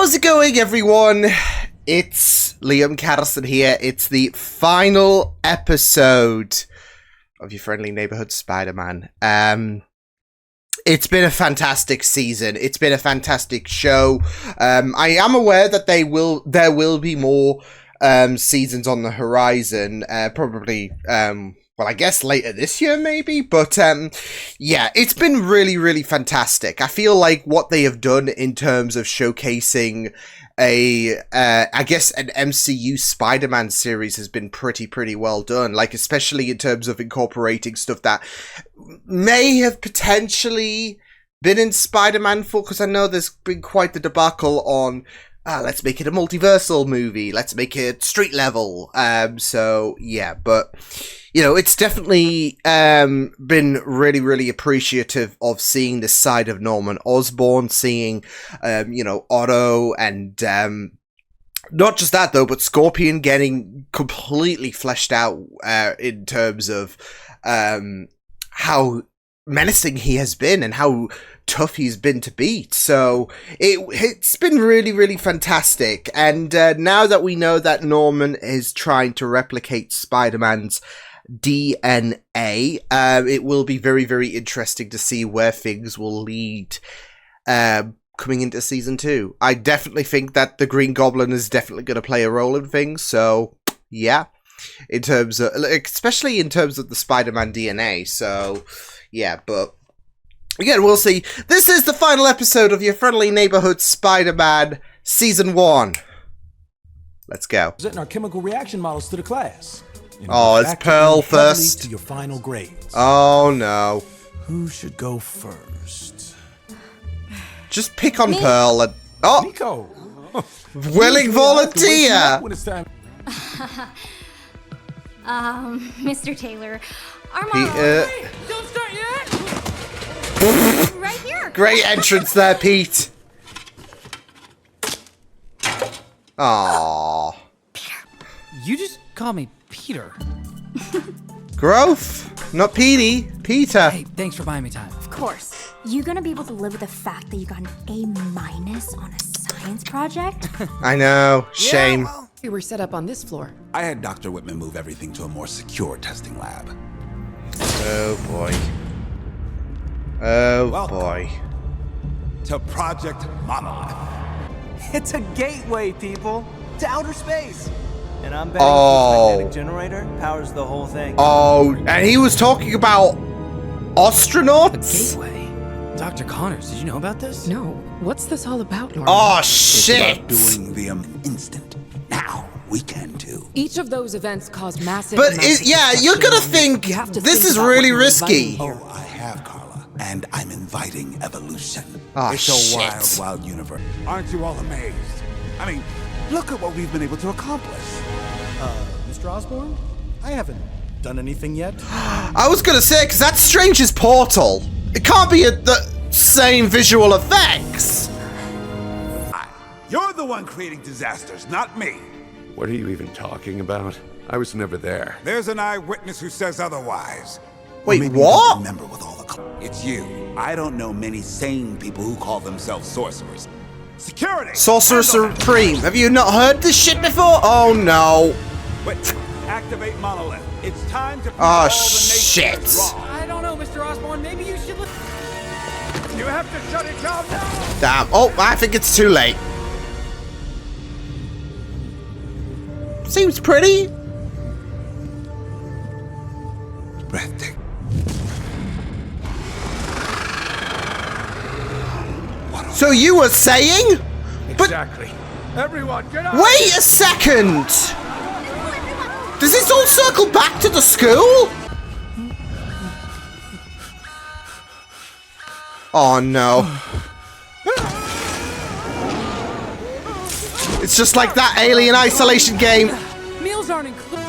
How's it going, everyone? It's Liam Catterson here. It's the final episode of your friendly neighborhood Spider-Man. It's been a fantastic season. It's been a fantastic show. I am aware that there will be more seasons on the horizon. Probably, well, I guess later this year, maybe. But yeah, it's been really, really fantastic. I feel like what they have done in terms of showcasing I guess an MCU Spider-Man series has been pretty well done. Like, especially in terms of incorporating stuff that may have potentially been in Spider-Man 4, because I know there's been quite the debacle on, let's make it a multiversal movie, let's make it street level. So, yeah, but, you know, it's definitely been really appreciative of seeing this side of Norman Osborn, seeing, you know, Otto, and not just that, though, but Scorpion getting completely fleshed out in terms of how menacing he has been and how tough he's been to beat. So it's been really fantastic. And now that we know that Norman is trying to replicate Spider-Man's DNA, it will be very interesting to see where things will lead coming into season 2. I definitely think that the Green Goblin is definitely going to play a role in things. So yeah, in terms of, especially in terms of the Spider-Man DNA. So yeah, but again, we'll see. This is the final episode of your friendly neighborhood Spider-Man Season 1. Let's go. Presenting our chemical reaction models to the class. Oh, it's Pearl first. To your final grades. Oh no. Who should go first? Just pick on Pearl and... Oh! Nico! Willing volunteer! When it's time. Mr. Taylor, our He, model... Don't start yet! Right here! Great entrance there, Pete. Aww. You just call me Peter. Growth, not Petey. Peter. Hey, thanks for buying me time. Of course. You gonna be able to live with the fact that you got an A- on a science project? I know. Shame. Yeah, well, we were set up on this floor. I had Dr. Whitman move everything to a more secure testing lab. Oh boy. Oh Welcome boy. to Project Monolith. It's a gateway, people, to outer space. And I'm betting Oh. this magnetic generator powers the whole thing. Oh, and he was talking about astronauts? Gateway. Dr. Connors, did you know about this? No. What's this all about, Norman? Oh, It's shit. about doing the instant. Now we can too. Each of those events caused massive But, amounts of yeah, you're destruction, gonna Norman. think You have to this think is about really what you're inviting risky. here. Oh, I have, Carla. And I'm inviting evolution. Oh, it's shit. a wild universe. Aren't you all amazed? I mean, look at what we've been able to accomplish. Mr. Osborn? I haven't done anything yet. I was gonna say, because that's Strange's portal. It can't be the same visual effects. You're the one creating disasters, not me. What are you even talking about? I was never there. There's an eyewitness who says otherwise. Wait, Maybe you don't what? remember with all the it's you. I don't know many sane people who call themselves sorcerers. Security! Sorcerer Handle that. Supreme. Have you not heard this shit before? Oh no. Wait, activate Monolith. It's time to prove Oh, all the shit. naysayers wrong. I don't know, Mr. Osborn. Maybe you should listen. You have to shut it down now. Damn. Oh, I think it's too late. Seems pretty. Breathtaking. So you were saying? But Exactly. Everyone, get out! wait a second. Does this all circle back to the school? Oh no. It's just like that Alien Isolation game. Meals aren't included.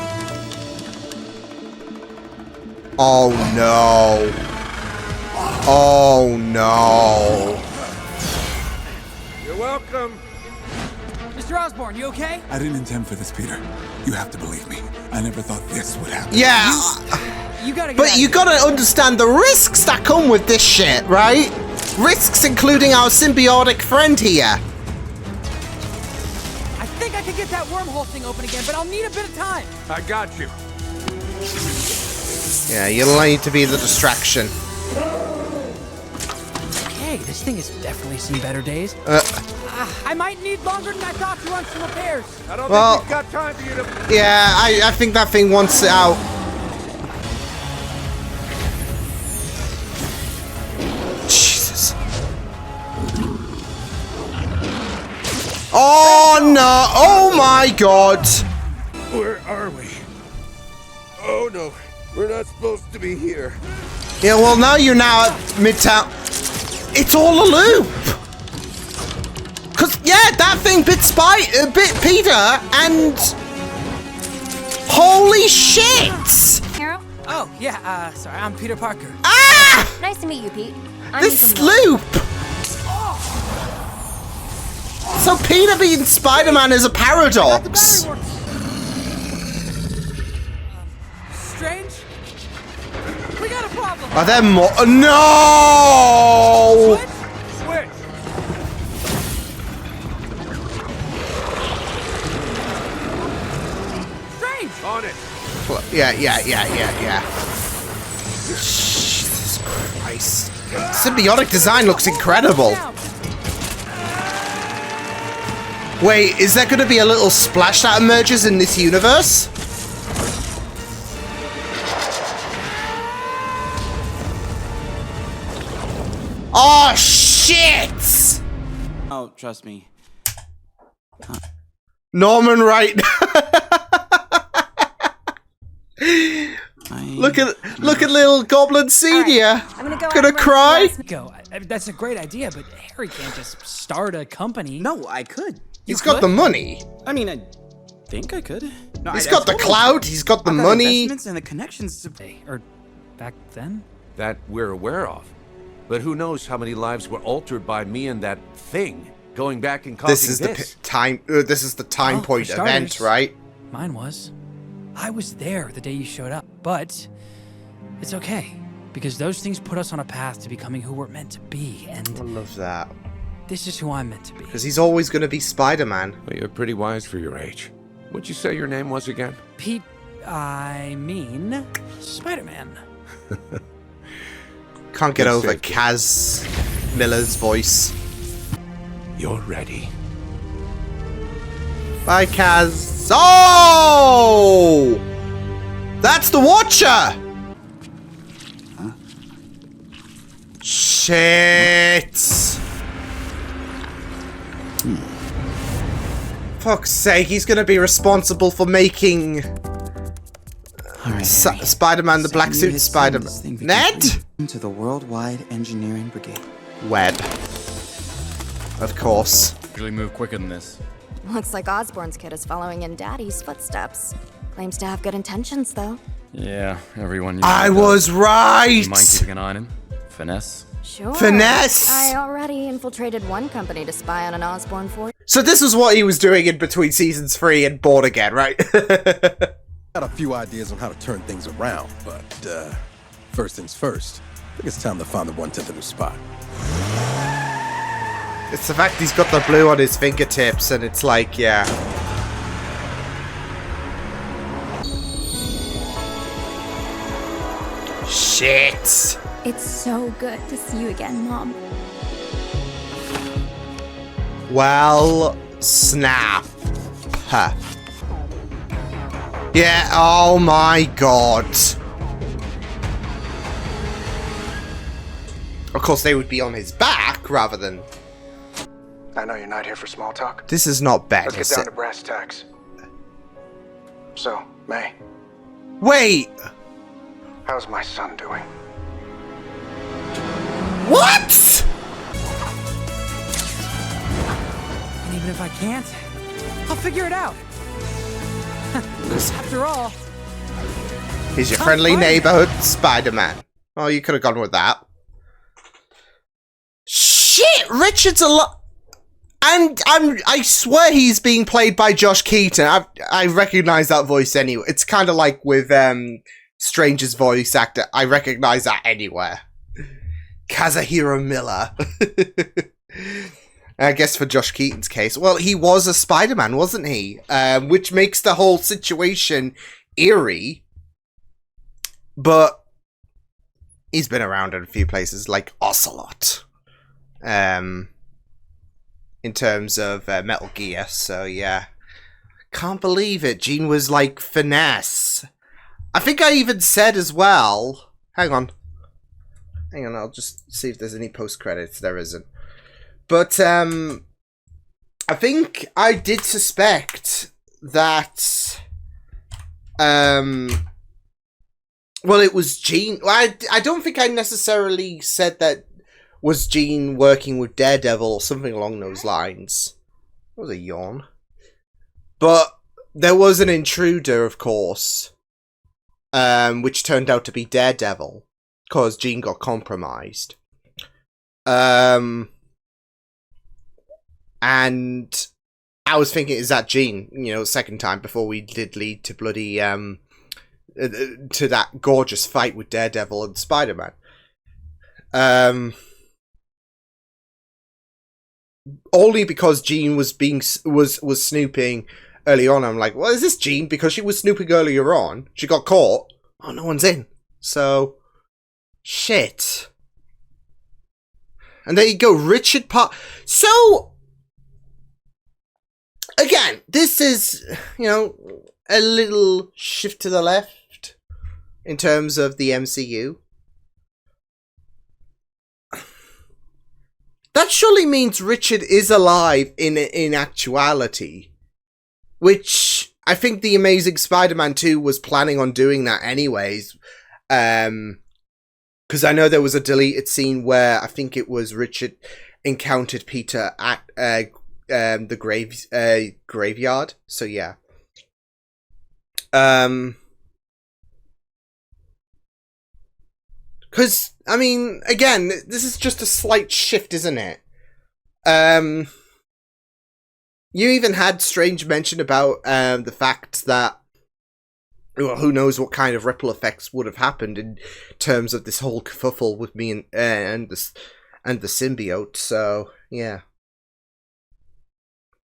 Oh no. Oh no. You're welcome. Mr. Osborn, you okay? I didn't intend for this, Peter. You have to believe me. I never thought this would happen. Yeah. You gotta get But out you of gotta understand the risks that come with this shit, right? Risks including our symbiotic friend here. I could get that wormhole thing open again, but I'll need a bit of time. I got you. Yeah, you'll need to be the distraction. Hey, this thing has definitely seen better days. I might need longer than I thought to run some repairs. I don't Well- think we've got time for you to... Yeah, I think that thing wants it out. Jesus. Oh no! Oh my god! Where are we? Oh no, we're not supposed to be here. Yeah, well now you're now at Midtown. It's all a loop! Cause yeah, that thing bit Peter and... Holy shit! Hero? Oh, yeah, sorry, I'm Peter Parker. Ah! Nice to meet you, Pete. I'm This Ethan Miller. loop! So Peter being Spider-Man is a The battery paradox. works. Strange? We got a problem. Are there more? No! Switch? Switch! Strange! On it! Yeah. Jesus Christ. Symbiotic design looks incredible. Down. Wait, is there going to be a little splash that emerges in this universe? Oh, shit! Oh, trust me. Norman Wright. Look at little Goblin Senior. I'm gonna go. Gonna cry? Go. That's a great idea, but Harry can't just start a company. No, I could. He's got the money. I mean, I think I could. No, He's I got the totally clout. He's got the I've got money. investments and the connections to Hey, or back then? That we're aware of. But who knows how many lives were altered by me and that thing going back and causing This is the time. This is the time Well, point for event, starters- right? Mine was. I was there the day you showed up, but it's okay. Because those things put us on a path to becoming who we're meant to be, I and love that this is who I'm meant to be. because he's always going to be Spider-Man. Well, you're pretty wise for your age. What'd you say your name was again? Pete, I mean, Spider-Man. Can't get Good over safety. Kaz Miller's voice. You're ready. Bye, Kaz. Oh! That's the Watcher! Shit! Fuck's sake, he's gonna be responsible for making Spider-Man the Black Suit Spider-Man. Ned? To the Worldwide Engineering Brigade. Webb. Of course. Usually move quicker than this. Looks like Osborn's kid is following in Daddy's footsteps. Claims to have good intentions, though. Yeah, everyone. I was right! You mind keeping an eye on him? Finesse. Sure. Finesse! I already infiltrated one company to spy on an Osborn for you. So this is what he was doing in between seasons 3 and Born Again, right? Got a few ideas on how to turn things around, but first things first. I think it's time to find the one tentative spot. It's the fact he's got the blue on his fingertips and it's like, yeah. Shit! It's so good to see you again, Mom. Well, snap. Huh. Yeah, oh my god. Of course, they would be on his back rather than... I know you're not here for small talk. This is not bad, Let's is get down it? to brass tacks. So, May, Wait! how's my son doing? What?! And even if I can't, I'll figure it out. After all, He's your friendly neighborhood Spider-Man. Oh, you could have gone with that. Shit! Richard's a lot... And I swear he's being played by Josh Keaton. I recognize that voice anyway. It's kind of like with Stranger's voice actor. I recognize that anywhere. Kazuhiro Miller. I guess for Josh Keaton's case, well, he was a Spider-Man, wasn't he? Which makes the whole situation eerie. But he's been around in a few places, like Ocelot. In terms of Metal Gear, so yeah. Can't believe it. Gene was like finesse. I think I even said as well. Hang on, I'll just see if there's any post-credits. There isn't. But I think I did suspect that well, it was Gene. Well, I don't think I necessarily said that was Gene working with Daredevil or something along those lines. That was a yawn. But there was an intruder, of course, which turned out to be Daredevil, because Gene got compromised. And I was thinking, is that Gene? You know, second time before we did lead to bloody to that gorgeous fight with Daredevil and Spider-Man. Only because Jean was snooping early on. I'm like, well, is this Jean? Because she was snooping earlier on. She got caught. Oh, no one's in. So, shit. And there you go, Richard Park. So, again, this is, you know, a little shift to the left in terms of the MCU. That surely means Richard is alive in actuality. Which, I think the Amazing Spider-Man 2 was planning on doing that anyways. Because I know there was a deleted scene where I think it was Richard encountered Peter at the graveyard. So yeah. Because, I mean, again, this is just a slight shift, isn't it? You even had Strange mention about the fact that, well, who knows what kind of ripple effects would have happened in terms of this whole kerfuffle with me and the symbiote. So yeah,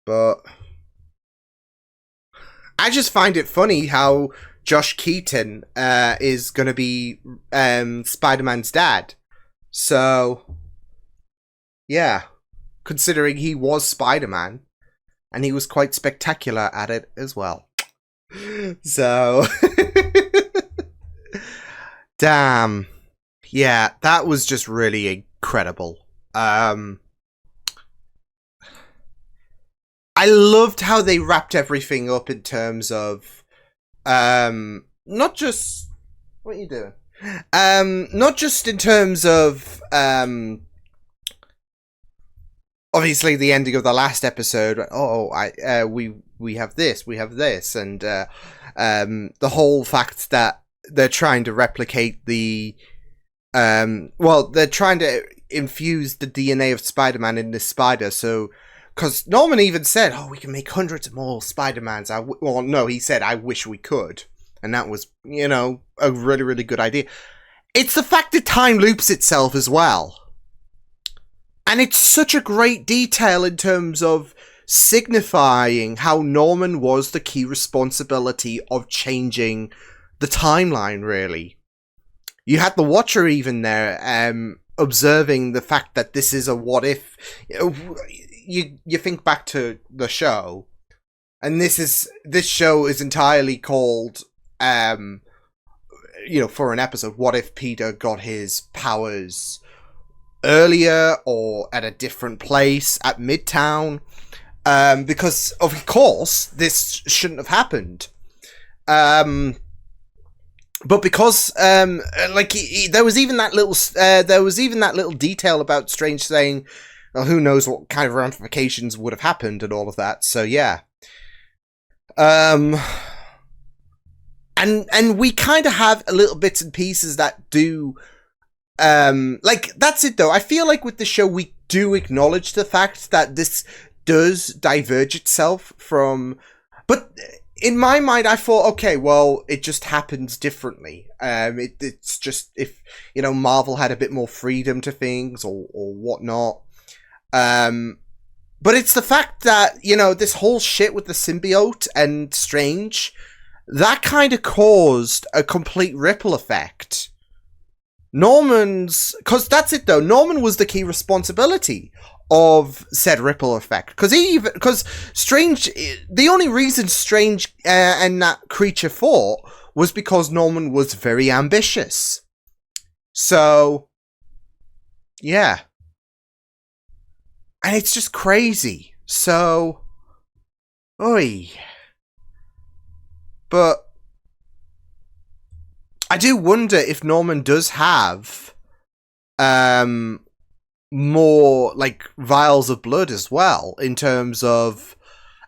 but I just find it funny how Josh Keaton is going to be Spider-Man's dad. So yeah, considering he was Spider-Man and he was quite spectacular at it as well. So damn, yeah, that was just really incredible. I loved how they wrapped everything up in terms of not just what are you doing, not just in terms of obviously the ending of the last episode. We have this, and the whole fact that they're trying to replicate the they're trying to infuse the DNA of Spider-Man in this spider. So, because Norman even said, "Oh, we can make hundreds of more Spider-Mans." Well, no, he said, "I wish we could," and that was, you know, a really, really good idea. It's the fact that time loops itself as well. And it's such a great detail in terms of signifying how Norman was the key responsibility of changing the timeline, really. You had the Watcher even there, observing the fact that this is a what if. You think back to the show, and this show is entirely called, for an episode, what if Peter got his powers earlier or at a different place at Midtown, because of course this shouldn't have happened, but because there was even that little detail about Strange saying, well, who knows what kind of ramifications would have happened and all of that. So yeah, and we kind of have a little bits and pieces that do. That's it though. I feel like with the show, we do acknowledge the fact that this does diverge itself from, but in my mind, I thought, okay, well, it just happens differently. It's just, if, you know, Marvel had a bit more freedom to things or whatnot. But it's the fact that, you know, this whole shit with the symbiote and Strange, that kind of caused a complete ripple effect. Because that's it though, Norman was the key responsibility of said ripple effect. Because Strange, the only reason Strange and that creature fought was because Norman was very ambitious. So, yeah. And it's just crazy. So, oi. But I do wonder if Norman does have more like vials of blood as well, in terms of,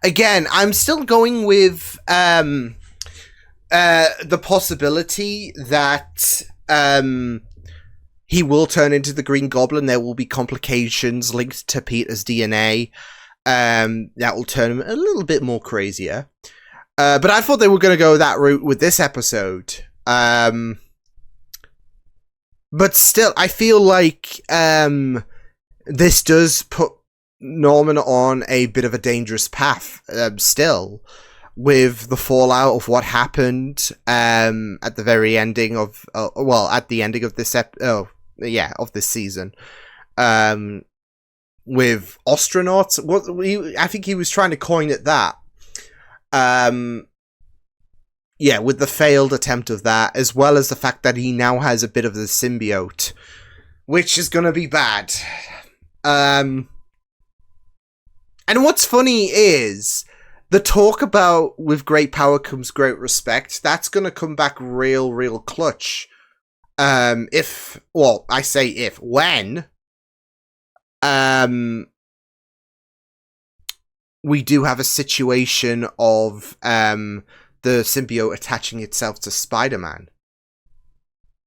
again, I'm still going with the possibility that he will turn into the Green Goblin. There will be complications linked to Peter's DNA that will turn him a little bit more crazier. But I thought they were going to go that route with this episode. But still, I feel like this does put Norman on a bit of a dangerous path still, with the fallout of what happened at the very ending of at the ending of this of this season, with astronauts. I think he was trying to coin it that. With the failed attempt of that, as well as the fact that he now has a bit of the symbiote, which is gonna be bad. And what's funny is the talk about with great power comes great respect. That's gonna come back real clutch. When we do have a situation of the symbiote attaching itself to Spider-Man.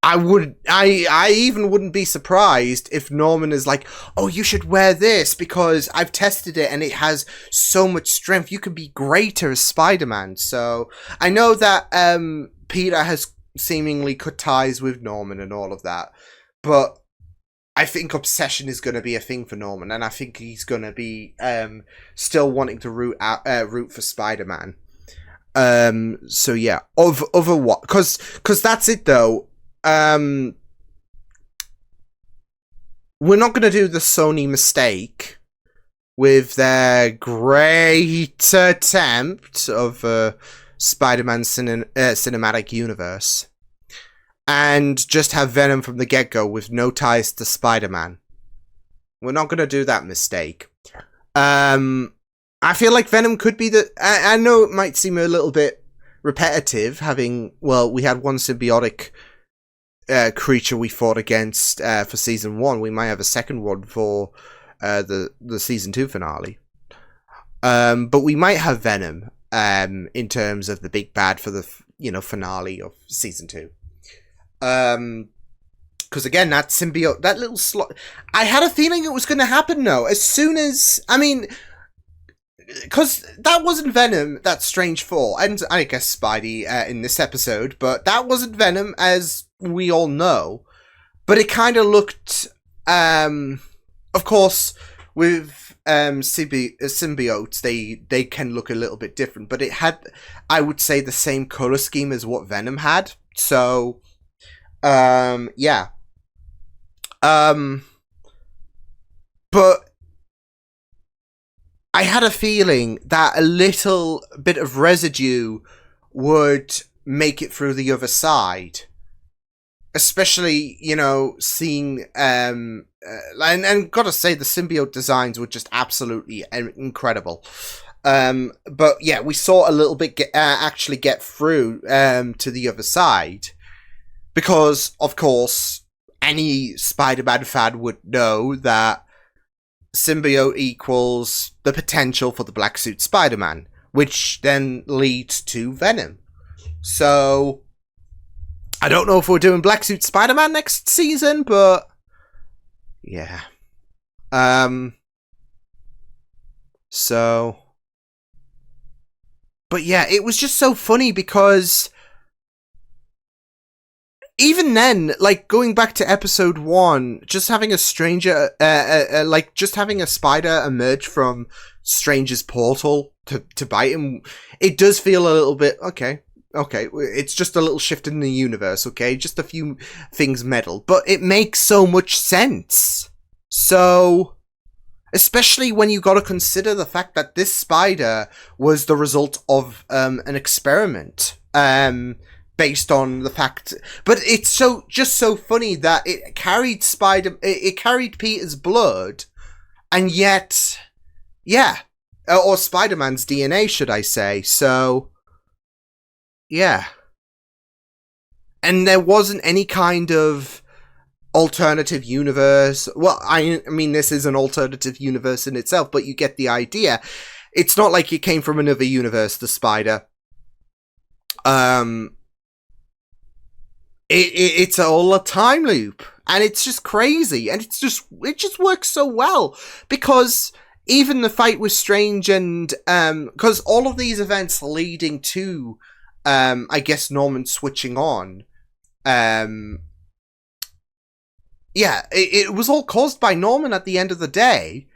I even wouldn't be surprised if Norman is like, oh, you should wear this because I've tested it and it has so much strength. You could be greater as Spider-Man. So I know that Peter has seemingly cut ties with Norman and all of that, but I think obsession is going to be a thing for Norman, and I think he's going to be still wanting to root for Spider-Man. So yeah, over what? Because that's it though. We're not going to do the Sony mistake with their great attempt of Spider-Man cinematic universe and just have Venom from the get-go with no ties to Spider-Man. We're not going to do that mistake. I feel like Venom could be the... I know it might seem a little bit repetitive, we had one symbiotic creature we fought against for Season 1. We might have a second one for the Season 2 finale. But we might have Venom in terms of the big bad for the finale of Season 2. Because again, that symbiote, that little slot... I had a feeling it was going to happen, though. As soon as... because that wasn't Venom that Strange fought, and I guess Spidey in this episode, but that wasn't Venom, as we all know. But it kind of looked, of course, with symbiotes, they can look a little bit different, but it had, I would say, the same color scheme as what Venom had. So, yeah. But I had a feeling that a little bit of residue would make it through the other side. Especially, seeing... and gotta say, the symbiote designs were just absolutely incredible. But yeah, we saw a little bit actually get through to the other side. Because, of course, any Spider-Man fan would know that symbiote equals the potential for the black suit Spider-Man, which then leads to Venom. So I don't know if we're doing black suit Spider-Man next season, but yeah. So, but yeah, it was just so funny because even then, like, going back to episode 1, just having a stranger, just having a spider emerge from Stranger's portal to bite him, it does feel a little bit, okay, it's just a little shift in the universe, okay, just a few things meddled, but it makes so much sense. So, especially when you gotta consider the fact that this spider was the result of an experiment, based on the fact, but it's so funny that it carried Peter's blood, and yet, yeah, or Spider-Man's DNA, should I say? So, yeah, and there wasn't any kind of alternative universe. Well, I mean, this is an alternative universe in itself, but you get the idea. It's not like it came from another universe, the spider. It's all a time loop, and it's just crazy, and it just works so well, because even the fight with Strange and because all of these events leading to I guess Norman switching on, it was all caused by Norman at the end of the day.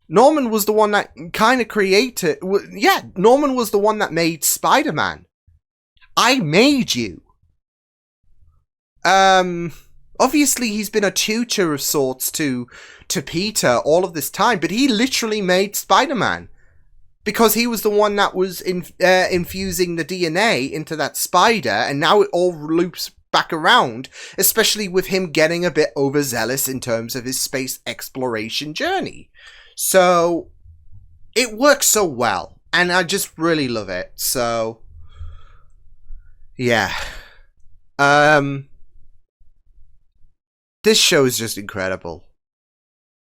Norman was the one that kind of created, Norman was the one that made Spider-Man. I made you. Obviously he's been a tutor of sorts to Peter all of this time, but he literally made Spider-Man because he was the one that was infusing the DNA into that spider, and now it all loops back around, especially with him getting a bit overzealous in terms of his space exploration journey. So it works so well, and I just really love it. So yeah. This show is just incredible.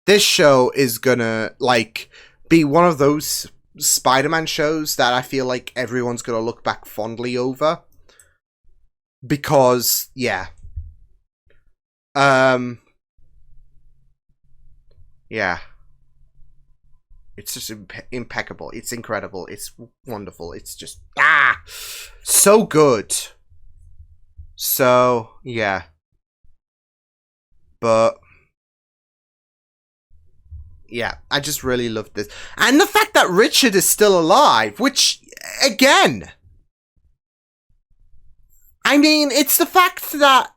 This show is gonna, like, be one of those Spider-Man shows that I feel like everyone's gonna look back fondly over. Because, yeah. Yeah. It's just impeccable. It's incredible. It's wonderful. It's just, so good. So, yeah. But, yeah, I just really love this. And the fact that Richard is still alive, which, again, I mean, it's the fact that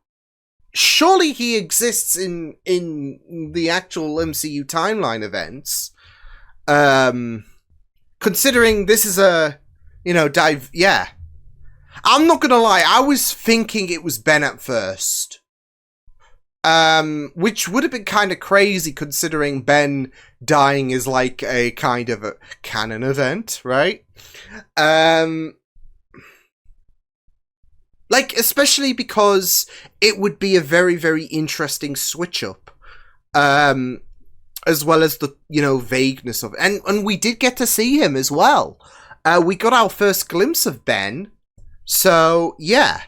surely he exists in the actual MCU timeline events. Considering this is a, yeah. I'm not gonna lie, I was thinking it was Ben at first. Which would have been kind of crazy considering Ben dying is like a kind of a canon event, right? Like, especially because it would be a very, very interesting switch up. As well as the, vagueness of it. And we did get to see him as well. We got our first glimpse of Ben. So, yeah.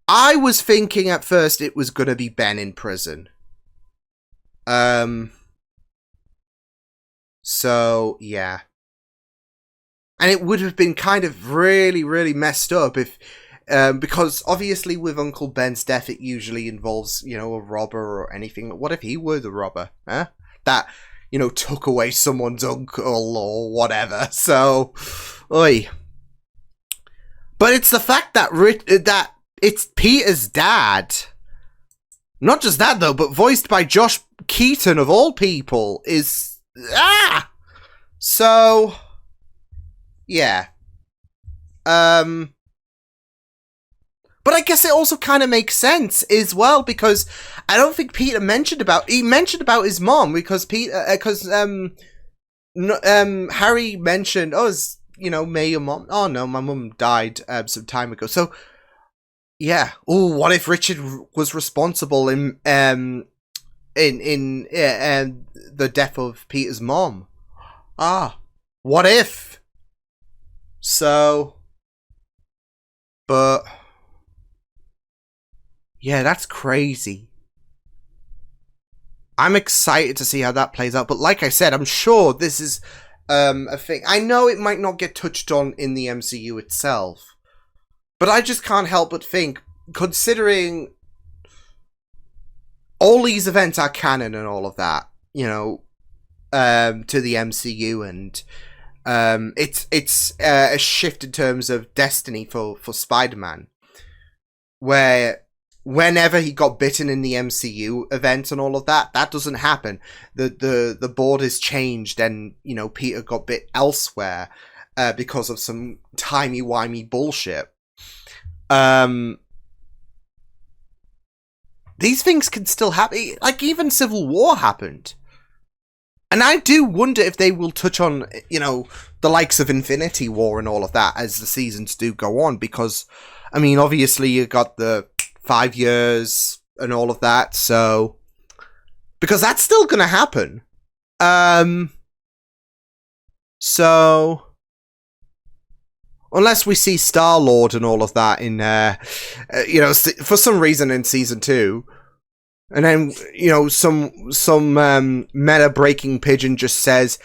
I was thinking at first it was going to be Ben in prison. So, yeah. And it would have been kind of really, really messed up if... because obviously with Uncle Ben's death it usually involves, a robber or anything. What if he were the robber? Huh? That, took away someone's uncle or whatever. So, oi. But it's the fact that that it's Peter's dad. Not just that though, but voiced by Josh Keaton of all people is... So... Yeah. But I guess it also kind of makes sense as well, because I don't think Peter mentioned about... He mentioned about his mom, because Harry mentioned, may your mom... Oh no, my mum died some time ago. So, yeah. Oh, what if Richard was responsible in the death of Peter's mom? What if? So... But... Yeah, that's crazy. I'm excited to see how that plays out. But like I said, I'm sure this is a thing. I know it might not get touched on in the MCU itself. But I just can't help but think considering all these events are canon and all of that, you know, to the MCU, and it's a shift in terms of destiny for Spider-Man, where whenever he got bitten in the MCU event and all of that, that doesn't happen. The board is changed, and you know, Peter got bit elsewhere because of some timey-wimey bullshit. These things can still happen. Like, even Civil War happened. And I do wonder if they will touch on, you know, the likes of Infinity War and all of that as the seasons do go on. Because, I mean, obviously you got the 5 years and all of that. So, because that's still going to happen. So, unless we see Star-Lord and all of that in, you know, for some reason in Season 2. And then, you know, some meta-breaking pigeon just says,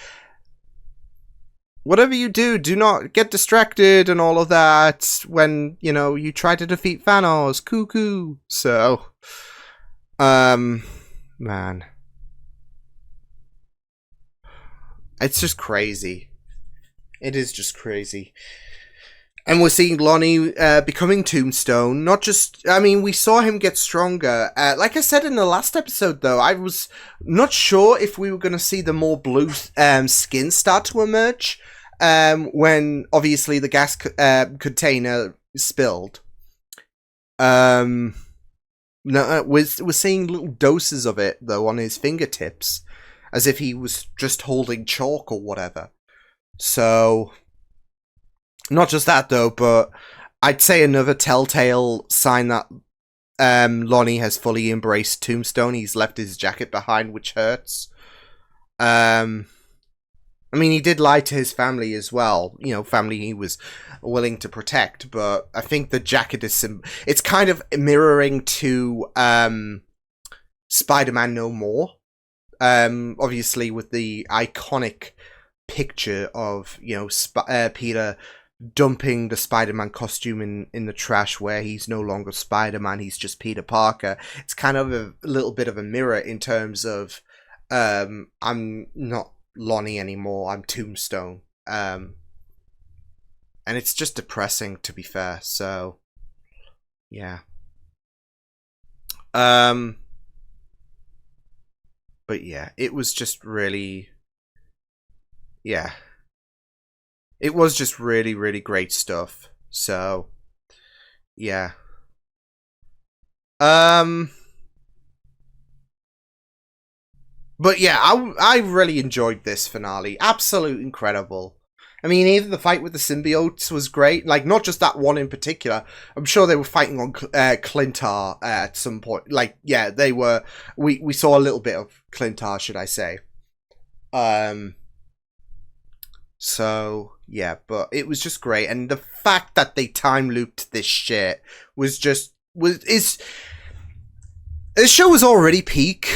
whatever you do, do not get distracted and all of that when, you know, you try to defeat Thanos. Cuckoo. So, man. It's just crazy. It is just crazy. And we're seeing Lonnie becoming Tombstone. Not just... I mean, we saw him get stronger. Like I said in the last episode, though, I was not sure if we were going to see the more blue skin start to emerge. When, obviously, the gas container spilled. No, we're seeing little doses of it, though, on his fingertips. As if he was just holding chalk or whatever. So... Not just that, though, but I'd say another telltale sign that Lonnie has fully embraced Tombstone. He's left his jacket behind, which hurts. I mean, he did lie to his family as well. You know, family he was willing to protect. But I think the jacket is... it's kind of mirroring to Spider-Man No More. Obviously, with the iconic picture of, you know, Peter... dumping the Spider-Man costume in the trash, where he's no longer Spider-Man, he's just Peter Parker. It's kind of a little bit of a mirror in terms of I'm not Lonnie anymore, I'm Tombstone. And it's just depressing, to be fair. So yeah. But yeah, it was just really, yeah. It was just really, really great stuff. So, yeah. But yeah, I really enjoyed this finale. Absolutely incredible. I mean, even the fight with the symbiotes was great. Like, not just that one in particular. I'm sure they were fighting on Clintar at some point. Like, yeah, they were. We saw a little bit of Clintar, should I say. So, yeah, but it was just great. And the fact that they time looped this shit was just... The show was already peak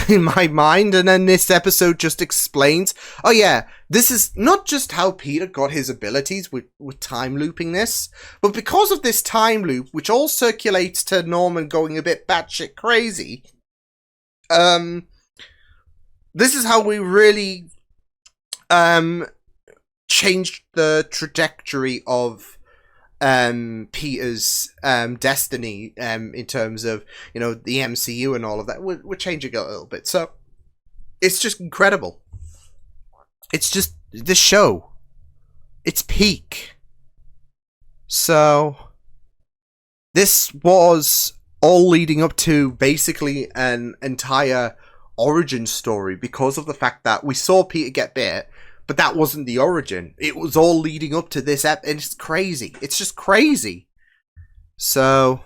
in my mind, and then this episode just explains, oh yeah, this is not just how Peter got his abilities with time looping this, but because of this time loop, which all circulates to Norman going a bit batshit crazy, this is how we really changed the trajectory of Peter's destiny in terms of, you know, the MCU and all of that. We're changing it a little bit. So it's just incredible. It's just this show. It's peak. So this was all leading up to basically an entire origin story because of the fact that we saw Peter get bit. But that wasn't the origin. It was all leading up to this and it's crazy. It's just crazy. So,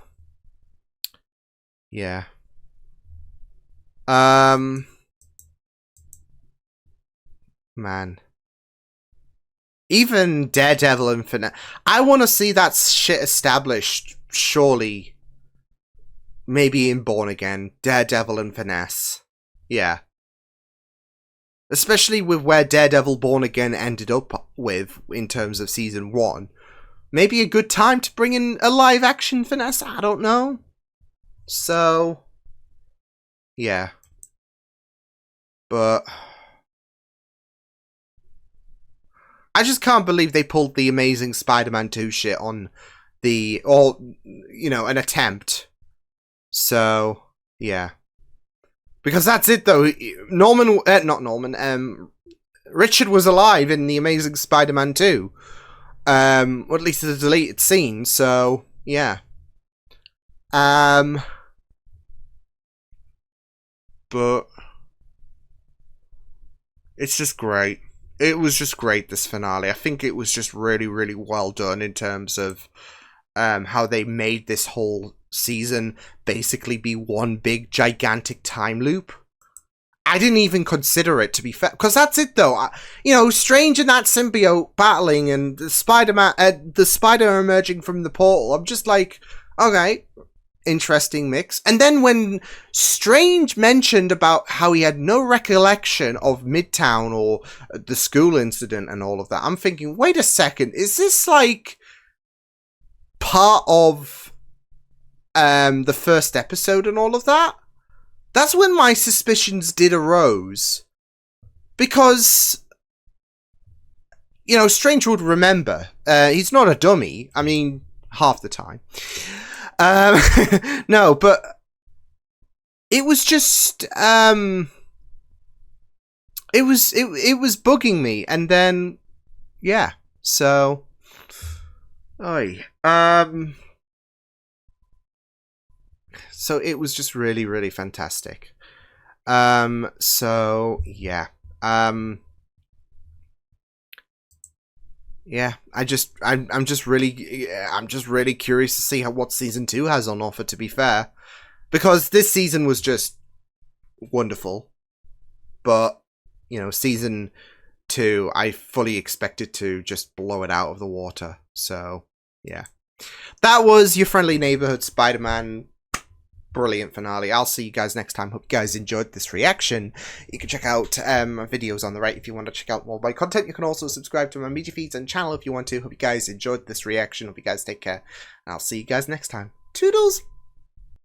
yeah. Man. Even Daredevil and Finesse. I want to see that shit established, surely. Maybe in Born Again. Daredevil and Finesse. Yeah. Especially with where Daredevil Born Again ended up with in terms of season 1. maybe a good time to bring in a live action finesse. I don't know. So, yeah. But I just can't believe they pulled the Amazing Spider-Man 2 shit on an attempt. So, yeah. Because that's it, though. Richard was alive in The Amazing Spider-Man 2. Or at least the deleted scene, so, yeah. But it's just great. It was just great, this finale. I think it was just really, really well done in terms of how they made this whole season basically be one big, gigantic time loop. I didn't even consider it, to be fair, because that's it, though. Strange and that symbiote battling and the spider emerging from the portal. I'm just like, okay, interesting mix. And then when Strange mentioned about how he had no recollection of Midtown or the school incident and all of that, I'm thinking, wait a second, is this like part of the first episode and all of that? That's when my suspicions did arose. Because, Strange would remember. He's not a dummy. I mean, half the time. No, but it was just, it was bugging me. And then, yeah, so, so it was just really, really fantastic. So yeah. Yeah, I'm just really curious to see what season 2 has on offer, to be fair. Because this season was just wonderful. But, season 2, I fully expected to just blow it out of the water. So, yeah. That was your friendly neighborhood Spider-Man. Brilliant finale. I'll see you guys next time. Hope you guys enjoyed this reaction. You can check out my videos on the right if you want to check out more of my content. You can also subscribe to my media feeds and channel if you want to. Hope you guys enjoyed this reaction. Hope you guys take care. And I'll see you guys next time. Toodles!